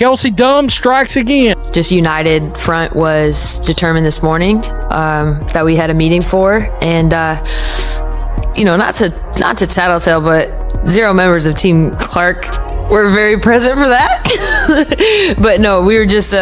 Kelsey Plum strikes again. Just united front was determined this morning that we had a meeting for, and not to tattletale, but 0 members of Team Clark were very present for that. But no, we were just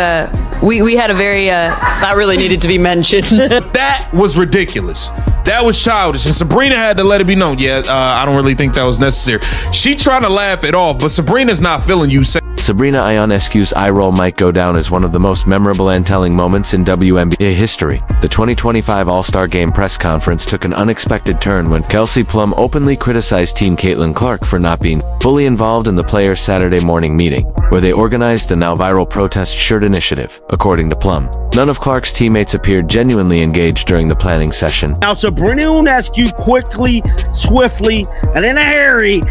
we had a very that really needed to be mentioned. That was ridiculous. That was childish, and Sabrina had to let it be known. I don't really think that was necessary. She tried to laugh it off, but Sabrina's not feeling you. Sabrina Ionescu's eye roll might go down as one of the most memorable and telling moments in WNBA history. The 2025 All-Star Game press conference took an unexpected turn when Kelsey Plum openly criticized Team Caitlin Clark for not being fully involved in the players' Saturday morning meeting, where they organized the now viral protest shirt initiative. According to Plum, none of Clark's teammates appeared genuinely engaged during the planning session. Now, Sabrina Ionescu quickly, swiftly, and in a hurry,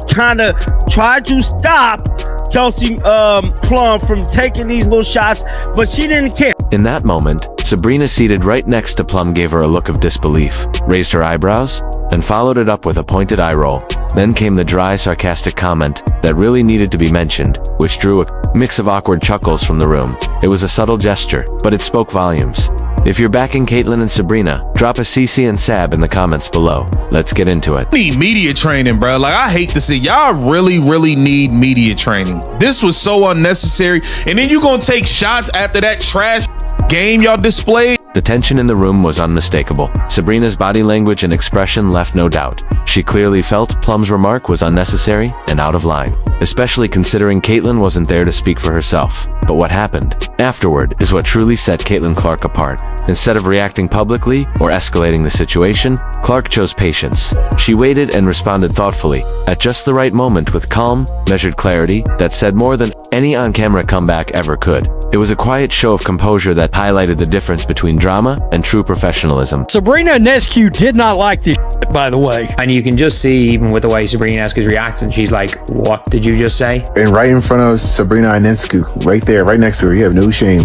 kind of tried to stop Kelsey Plum from taking these little shots, but she didn't care. In that moment, Sabrina, seated right next to Plum, gave her a look of disbelief, raised her eyebrows, and followed it up with a pointed eye roll. Then came the dry, sarcastic comment that really needed to be mentioned, which drew a mix of awkward chuckles from the room. It was a subtle gesture, but it spoke volumes. If you're backing Caitlin and Sabrina, drop a CC and Sab in the comments below. Let's get into it. Need media training, bro. Like, I hate to see y'all really need media training. This was so unnecessary. And then you gonna take shots after that trash game y'all displayed? The tension in the room was unmistakable. Sabrina's body language and expression left no doubt. She clearly felt Plum's remark was unnecessary and out of line, especially considering Caitlin wasn't there to speak for herself. But what happened afterward is what truly set Caitlin Clark apart. Instead of reacting publicly or escalating the situation, Clark chose patience. She waited and responded thoughtfully, at just the right moment, with calm, measured clarity that said more than any on-camera comeback ever could. It was a quiet show of composure that highlighted the difference between drama and true professionalism. Sabrina Ionescu did not like this shit, by the way. And you can just see, even with the way Sabrina Ionescu's reacting, she's like, what did you just say? And right in front of Sabrina Ionescu, right there, right next to her, you have no shame.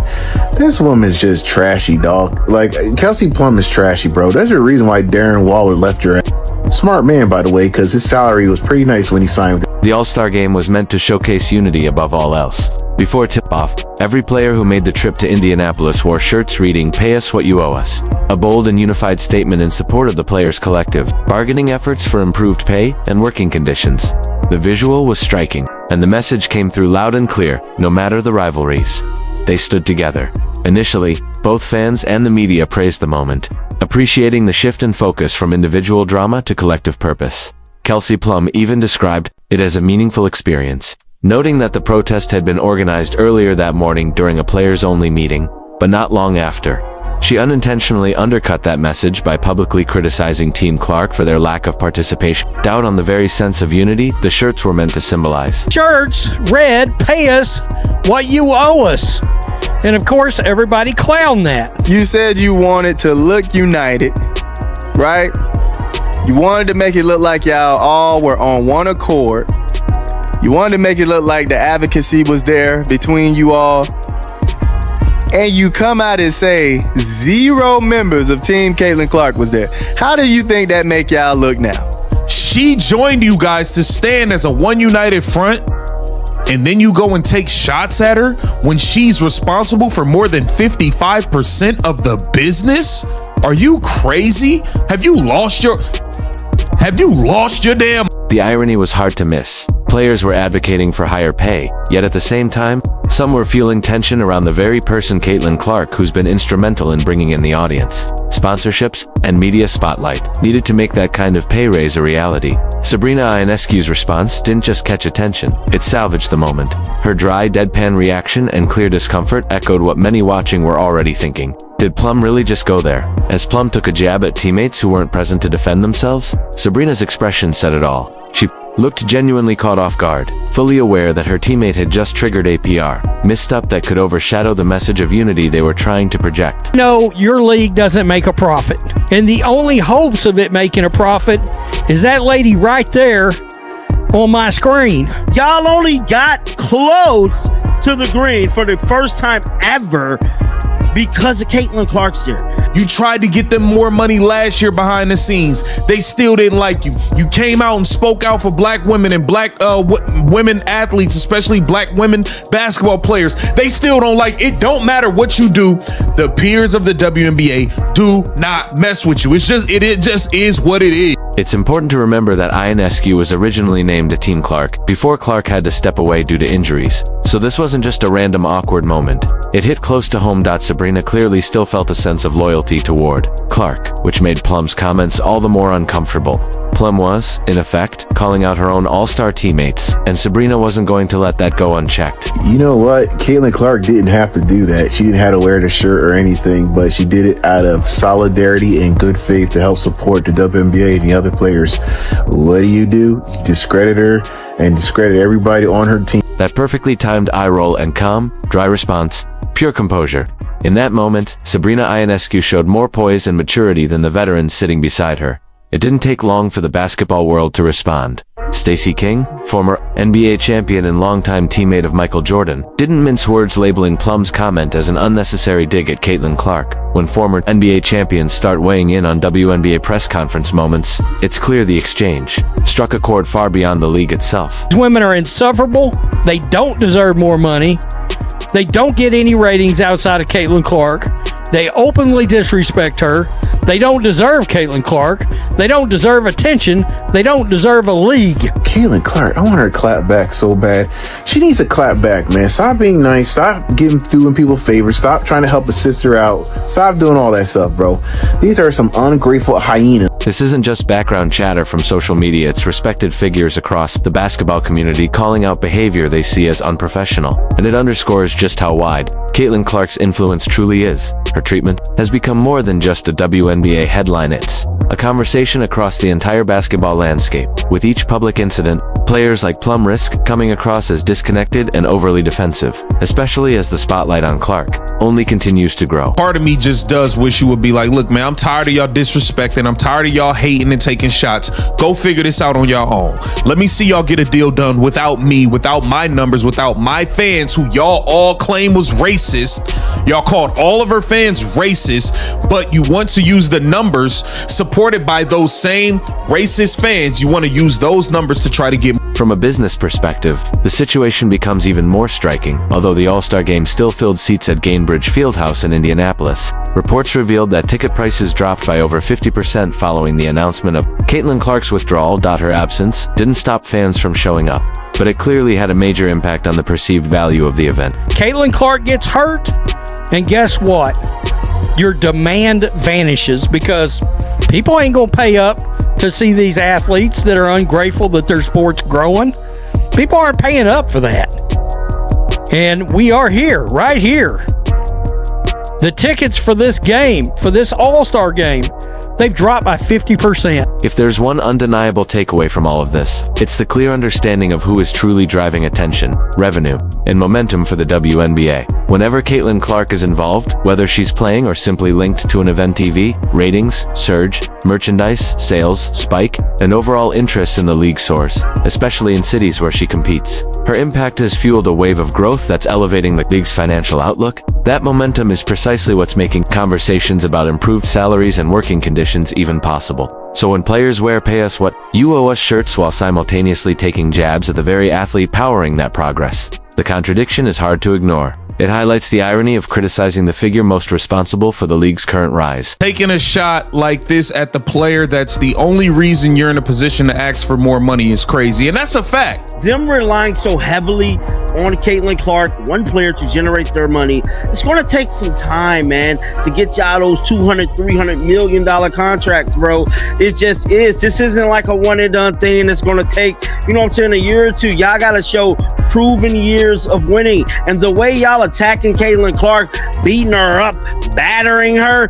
This woman is just trashy, dog. Like, Kelsey Plum is trashy, bro. There's a reason why Darren Waller left your ass. Smart man, by the way, because his salary was pretty nice when he signed with The All-Star Game was meant to showcase unity above all else. Before tip-off, every player who made the trip to Indianapolis wore shirts reading, "Pay us what you owe us," a bold and unified statement in support of the players' collective bargaining efforts for improved pay and working conditions. The visual was striking, and the message came through loud and clear, no matter the rivalries. They stood together. Initially, both fans and the media praised the moment, appreciating the shift in focus from individual drama to collective purpose. Kelsey Plum even described it as a meaningful experience, noting that the protest had been organized earlier that morning during a players-only meeting, but not long after. She unintentionally undercut that message by publicly criticizing Team Clark for their lack of participation. Doubt on the very sense of unity the shirts were meant to symbolize. Shirts read, "Pay us what you owe us." And of course, everybody clowned that. You said you wanted to look united, right? You wanted to make it look like y'all all were on one accord. You wanted to make it look like the advocacy was there between you all. And you come out and say 0 members of Team Caitlin Clark was there. How do you think that make y'all look now? She joined you guys to stand as a one united front, and then you go and take shots at her when she's responsible for more than 55% of the business? Are you crazy? Have you lost your damn... The irony was hard to miss. Players were advocating for higher pay, yet at the same time, some were feeling tension around the very person Caitlin Clark, who's been instrumental in bringing in the audience, sponsorships, and media spotlight, needed to make that kind of pay raise a reality. Sabrina Ionescu's response didn't just catch attention, it salvaged the moment. Her dry, deadpan reaction and clear discomfort echoed what many watching were already thinking. Did Plum really just go there? As Plum took a jab at teammates who weren't present to defend themselves, Sabrina's expression said it all. She looked genuinely caught off guard, fully aware that her teammate had just triggered a PR misstep that could overshadow the message of unity they were trying to project. No, your league doesn't make a profit. And the only hopes of it making a profit is that lady right there on my screen. Y'all only got close to the green for the first time ever because of Caitlin Clark's there. You tried to get them more money last year behind the scenes. They still didn't like you. You came out and spoke out for black women and black women athletes, especially black women basketball players. They still don't like it. Don't matter what you do. The peers of the WNBA do not mess with you. It just is what it is. It's important to remember that Ionescu was originally named to Team Clark before Clark had to step away due to injuries. So this wasn't just a random awkward moment. It hit close to home. Sabrina clearly still felt a sense of loyalty toward Clark, which made Plum's comments all the more uncomfortable. Plum was, in effect, calling out her own all-star teammates, and Sabrina wasn't going to let that go unchecked. You know what? Caitlin Clark didn't have to do that. She didn't have to wear the shirt or anything, but she did it out of solidarity and good faith to help support the WNBA and the other players. What do? You discredit her and discredit everybody on her team. That perfectly timed eye roll and calm, dry response, pure composure. In that moment, Sabrina Ionescu showed more poise and maturity than the veterans sitting beside her. It didn't take long for the basketball world to respond. Stacey King, former NBA champion and longtime teammate of Michael Jordan, didn't mince words, labeling Plum's comment as an unnecessary dig at Caitlin Clark. When former NBA champions start weighing in on WNBA press conference moments, it's clear the exchange struck a chord far beyond the league itself. Women are insufferable. They don't deserve more money. They don't get any ratings outside of Caitlin Clark. They openly disrespect her. They don't deserve Caitlin Clark. They don't deserve attention. They don't deserve a league. Caitlin Clark, I want her to clap back so bad. She needs to clap back, man. Stop being nice. Stop doing people favors. Stop trying to help a sister out. Stop doing all that stuff, bro. These are some ungrateful hyenas. This isn't just background chatter from social media. It's respected figures across the basketball community calling out behavior they see as unprofessional. And it underscores just how wide Caitlin Clark's influence truly is. Her treatment has become more than just a WNBA headline. It's a conversation across the entire basketball landscape. With each public incident, players like Plum risk coming across as disconnected and overly defensive, especially as the spotlight on Clark only continues to grow. Part of me just does wish you would be like, look, man, I'm tired of y'all disrespecting. I'm tired of y'all hating and taking shots. Go figure this out on your own. Let me see y'all get a deal done without me, without my numbers, without my fans who y'all all claim was racist. Y'all called all of her fans racist, but you want to use the numbers supported by those same racist fans. You want to use those numbers to try to get. From a business perspective, the situation becomes even more striking. Although the All-Star Game still filled seats at Gainbridge Fieldhouse in Indianapolis, reports revealed that ticket prices dropped by over 50% following the announcement of Caitlin Clark's withdrawal. Her absence didn't stop fans from showing up, but it clearly had a major impact on the perceived value of the event. Caitlin Clark gets hurt, and guess what? Your demand vanishes because people ain't gonna pay up to see these athletes that are ungrateful that their sport's growing. People aren't paying up for that. And we are here, right here. The tickets for this game, for this All-Star game, they've dropped by 50%. If there's one undeniable takeaway from all of this, it's the clear understanding of who is truly driving attention, revenue, and momentum for the WNBA. Whenever Caitlin Clark is involved, whether she's playing or simply linked to an event, TV ratings surge, merchandise sales spike, and overall interest in the league soars, especially in cities where she competes. Her impact has fueled a wave of growth that's elevating the league's financial outlook. That momentum is precisely what's making conversations about improved salaries and working conditions even possible. So when players wear "Pay Us What You Owe Us" shirts while simultaneously taking jabs at the very athlete powering that progress, the contradiction is hard to ignore. It highlights the irony of criticizing the figure most responsible for the league's current rise. Taking a shot like this at the player that's the only reason you're in a position to ask for more money is crazy, and that's a fact. Them relying so heavily on Caitlin Clark, one player, to generate their money, it's going to take some time, man, to get y'all those $200-300 million contracts, bro. It just is. This isn't like a one and done thing that's going to take, you know what I'm saying, a year or two. Y'all got to show proven years of winning. And the way y'all attacking Caitlin Clark, beating her up, battering her,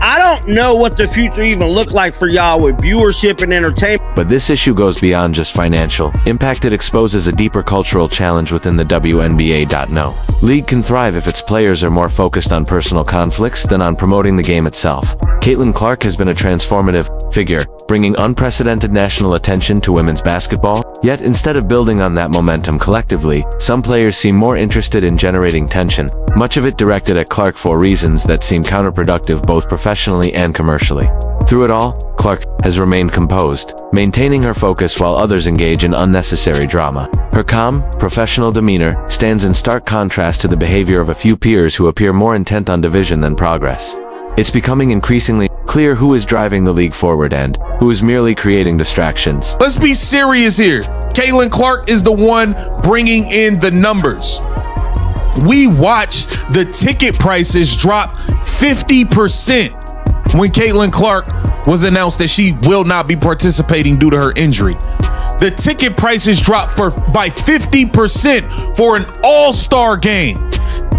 I don't know what the future even look like for y'all with viewership and entertainment. But this issue goes beyond just financial impact. It exposes a deeper cultural challenge within the WNBA. No league can thrive if its players are more focused on personal conflicts than on promoting the game itself. Caitlin Clark has been a transformative figure, bringing unprecedented national attention to women's basketball. Yet, instead of building on that momentum collectively, some players seem more interested in generating tension, much of it directed at Clark for reasons that seem counterproductive both professionally and commercially. Through it all, Clark has remained composed, maintaining her focus while others engage in unnecessary drama. Her calm, professional demeanor stands in stark contrast to the behavior of a few peers who appear more intent on division than progress. It's becoming increasingly clear who is driving the league forward and who is merely creating distractions. Let's be serious here. Caitlin Clark is the one bringing in the numbers. We watched the ticket prices drop 50% when Caitlin Clark was announced that she will not be participating due to her injury. The ticket prices dropped by 50% for an all-star game.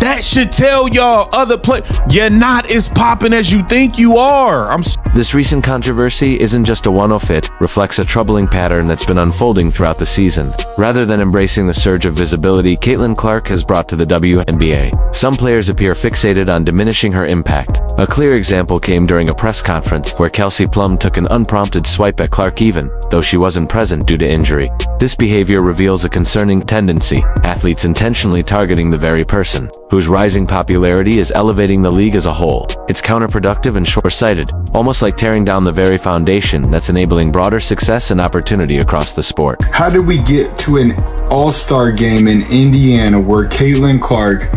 That should tell y'all other players, you're not as popping as you think you are. This recent controversy isn't just a one-off, it reflects a troubling pattern that's been unfolding throughout the season. Rather than embracing the surge of visibility Caitlin Clark has brought to the WNBA, some players appear fixated on diminishing her impact. A clear example came during a press conference where Kelsey Plum took an unprompted swipe at Clark even though she wasn't present due to injury. This behavior reveals a concerning tendency, athletes intentionally targeting the very person whose rising popularity is elevating the league as a whole. It's counterproductive and short-sighted, almost like tearing down the very foundation that's enabling broader success and opportunity across the sport. How did we get to an all-star game in Indiana where Caitlin Clark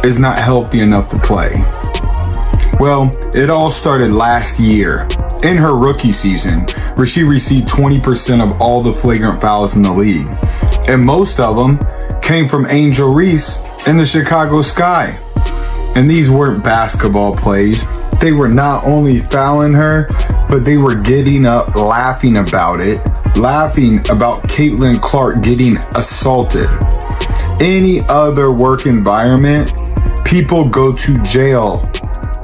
is not healthy enough to play? Well, it all started last year in her rookie season, where she received 20% of all the flagrant fouls in the league. And most of them came from Angel Reese in the Chicago Sky. And these weren't basketball plays. They were not only fouling her, but they were getting up, laughing about it, laughing about Caitlin Clark getting assaulted. Any other work environment, people go to jail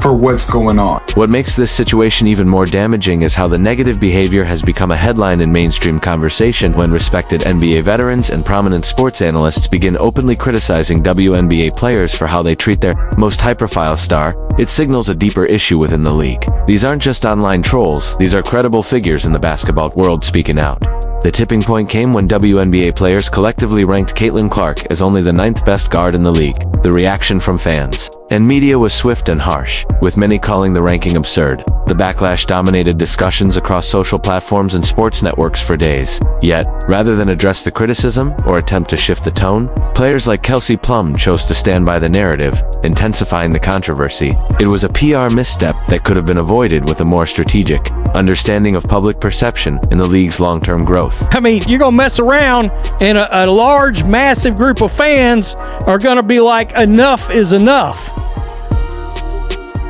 for what's going on. What makes this situation even more damaging is how the negative behavior has become a headline in mainstream conversation when respected NBA veterans and prominent sports analysts begin openly criticizing WNBA players for how they treat their most high-profile star. It signals a deeper issue within the league. These aren't just online trolls, these are credible figures in the basketball world speaking out. The tipping point came when WNBA players collectively ranked Caitlin Clark as only the 9th best guard in the league. The reaction from fans and media was swift and harsh, with many calling the ranking absurd. The backlash dominated discussions across social platforms and sports networks for days. Yet, rather than address the criticism or attempt to shift the tone, players like Kelsey Plum chose to stand by the narrative, intensifying the controversy. It was a PR misstep that could have been avoided with a more strategic understanding of public perception in the league's long-term growth. I mean, you're going to mess around and a large, massive group of fans are going to be like, enough is enough.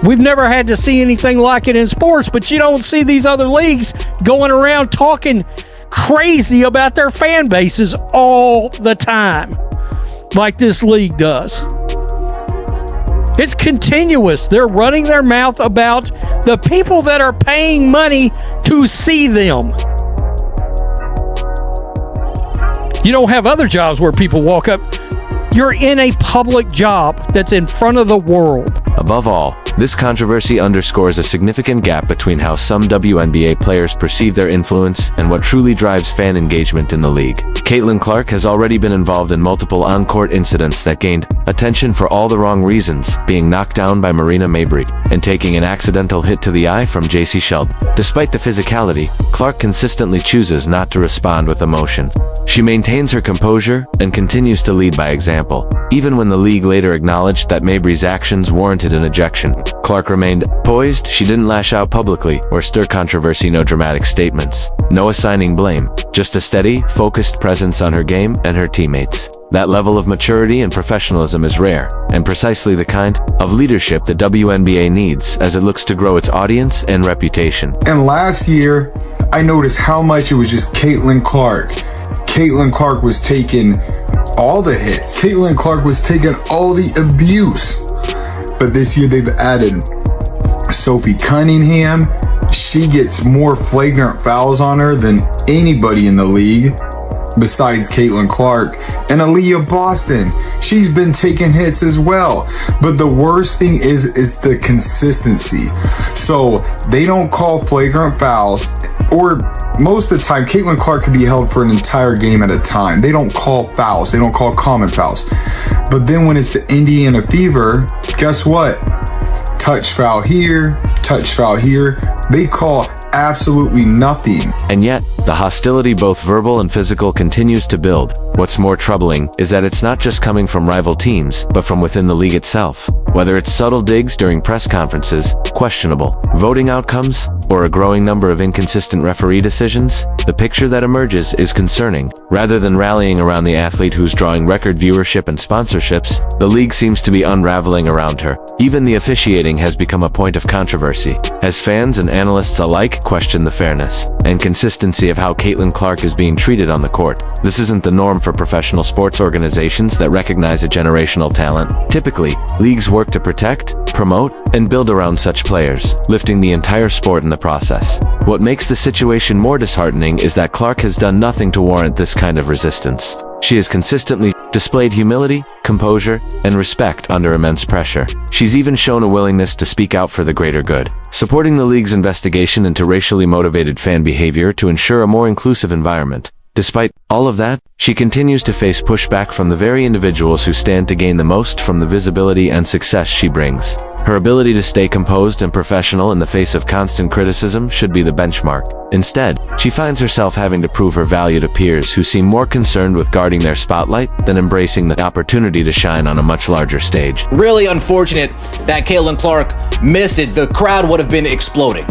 We've never had to see anything like it in sports, but you don't see these other leagues going around talking crazy about their fan bases all the time, like this league does. It's continuous. They're running their mouth about the people that are paying money to see them. You don't have other jobs where people walk up. You're in a public job that's in front of the world. Above all, this controversy underscores a significant gap between how some WNBA players perceive their influence and what truly drives fan engagement in the league. Caitlin Clark has already been involved in multiple on-court incidents that gained attention for all the wrong reasons, being knocked down by Marina Mabrey and taking an accidental hit to the eye from J.C. Sheldon. Despite the physicality, Clark consistently chooses not to respond with emotion. She maintains her composure and continues to lead by example. Even when the league later acknowledged that Mabrey's actions warranted an ejection, Clark remained poised. She didn't lash out publicly or stir controversy, no dramatic statements, no assigning blame, just a steady, focused presence on her game and her teammates. That level of maturity and professionalism is rare, and precisely the kind of leadership the WNBA needs as it looks to grow its audience and reputation. And last year, I noticed how much it was just Caitlin Clark. Caitlin Clark was taking all the hits. Caitlin Clark was taking all the abuse. But this year they've added Sophie Cunningham. She gets more flagrant fouls on her than anybody in the league besides Caitlin Clark. And Aaliyah Boston, she's been taking hits as well. But the worst thing is the consistency. So they don't call flagrant fouls, or most of the time, Caitlin Clark can be held for an entire game at a time. They don't call fouls. They don't call common fouls. But then when it's the Indiana Fever, guess what? Touch foul here, touch foul here. They call absolutely nothing. And yet, the hostility, both verbal and physical, continues to build. What's more troubling is that it's not just coming from rival teams, but from within the league itself. Whether it's subtle digs during press conferences, questionable voting outcomes, or a growing number of inconsistent referee decisions, the picture that emerges is concerning. Rather than rallying around the athlete who's drawing record viewership and sponsorships, the league seems to be unraveling around her. Even the officiating has become a point of controversy, as fans and analysts alike question the fairness and consistency of how Caitlin Clark is being treated on the court. This isn't the norm for professional sports organizations that recognize a generational talent. Typically, leagues work to protect, promote, and build around such players, lifting the entire sport in the process. What makes the situation more disheartening is that Clark has done nothing to warrant this kind of resistance. She has consistently displayed humility, composure, and respect under immense pressure. She's even shown a willingness to speak out for the greater good, supporting the league's investigation into racially motivated fan behavior to ensure a more inclusive environment. Despite all of that, she continues to face pushback from the very individuals who stand to gain the most from the visibility and success she brings. Her ability to stay composed and professional in the face of constant criticism should be the benchmark. Instead, she finds herself having to prove her value to peers who seem more concerned with guarding their spotlight than embracing the opportunity to shine on a much larger stage. Really unfortunate that Caitlin Clark missed it. The crowd would have been exploding.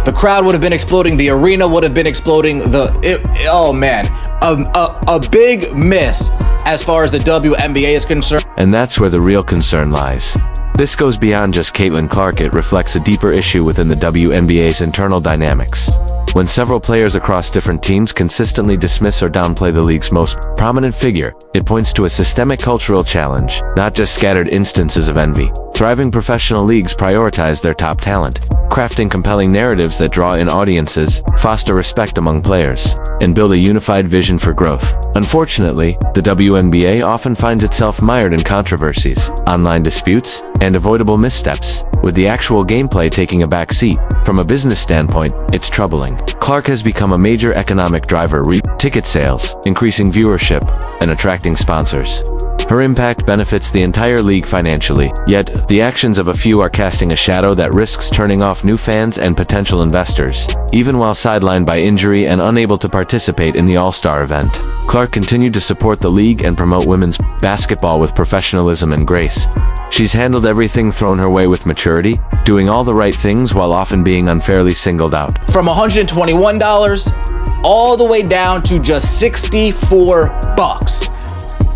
The crowd would have been exploding. The arena would have been exploding. Oh man, a big miss as far as the WNBA is concerned. And that's where the real concern lies. This goes beyond just Caitlin Clark. It reflects a deeper issue within the WNBA's internal dynamics. When several players across different teams consistently dismiss or downplay the league's most prominent figure, it points to a systemic cultural challenge, not just scattered instances of envy. Thriving professional leagues prioritize their top talent, crafting compelling narratives that draw in audiences, foster respect among players, and build a unified vision for growth. Unfortunately, the WNBA often finds itself mired in controversies, online disputes, and avoidable missteps, with the actual gameplay taking a back seat. From a business standpoint, it's troubling. Clark has become a major economic driver, ticket sales, increasing viewership, and attracting sponsors. Her impact benefits the entire league financially, yet the actions of a few are casting a shadow that risks turning off new fans and potential investors. Even while sidelined by injury and unable to participate in the All-Star event, Clark continued to support the league and promote women's basketball with professionalism and grace. She's handled everything thrown her way with maturity, doing all the right things while often being unfairly singled out. From $121 all the way down to just $64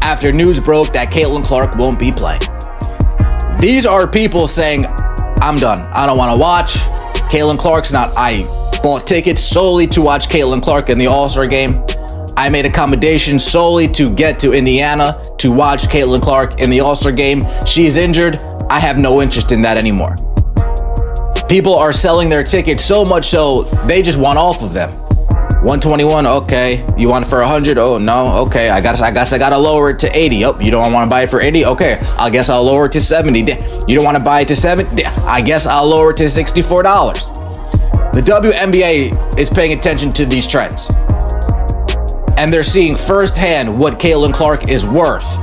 after news broke that Caitlin Clark won't be playing. These are people saying, I'm done. I don't want to watch. Caitlin Clark's not. I bought tickets solely to watch Caitlin Clark in the All-Star game. I made accommodations solely to get to Indiana to watch Caitlin Clark in the All-Star game. She's injured. I have no interest in that anymore. People are selling their tickets so much so they just want off of them. 121, okay. You want it for 100? Oh no, okay. I guess I gotta lower it to 80. Oh, you don't want to buy it for 80? Okay, I guess I'll lower it to 70. You don't want to buy it to 70? I guess I'll lower it to $64. The WNBA is paying attention to these trends, and they're seeing firsthand what Caitlin Clark is worth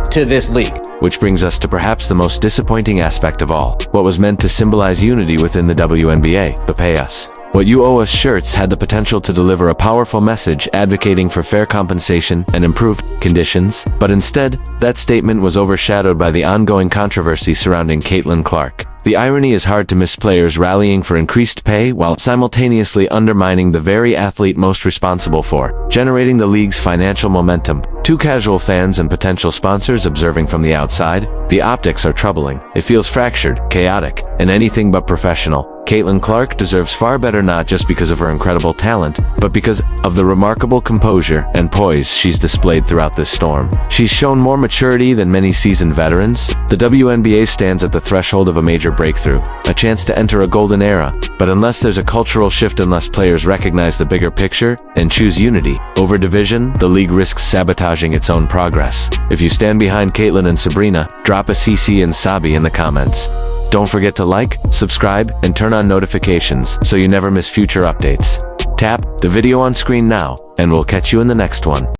to this league. Which brings us to perhaps the most disappointing aspect of all. What was meant to symbolize unity within the WNBA, the Pay Us What You Owe Us shirts had the potential to deliver a powerful message advocating for fair compensation and improved conditions, but instead, that statement was overshadowed by the ongoing controversy surrounding Caitlin Clark. The irony is hard to miss: players rallying for increased pay while simultaneously undermining the very athlete most responsible for generating the league's financial momentum. To casual fans and potential sponsors observing from the outside, the optics are troubling. It feels fractured, chaotic, and anything but professional. Caitlin Clark deserves far better, not just because of her incredible talent, but because of the remarkable composure and poise she's displayed throughout this storm. She's shown more maturity than many seasoned veterans. The WNBA stands at the threshold of a major breakthrough, a chance to enter a golden era. But unless there's a cultural shift, unless players recognize the bigger picture and choose unity over division, the league risks sabotaging its own progress. If you stand behind Caitlin and Sabrina, drop a CC and Sabi in the comments. Don't forget to like, subscribe, and turn on notifications so you never miss future updates. Tap the video on screen now, and we'll catch you in the next one.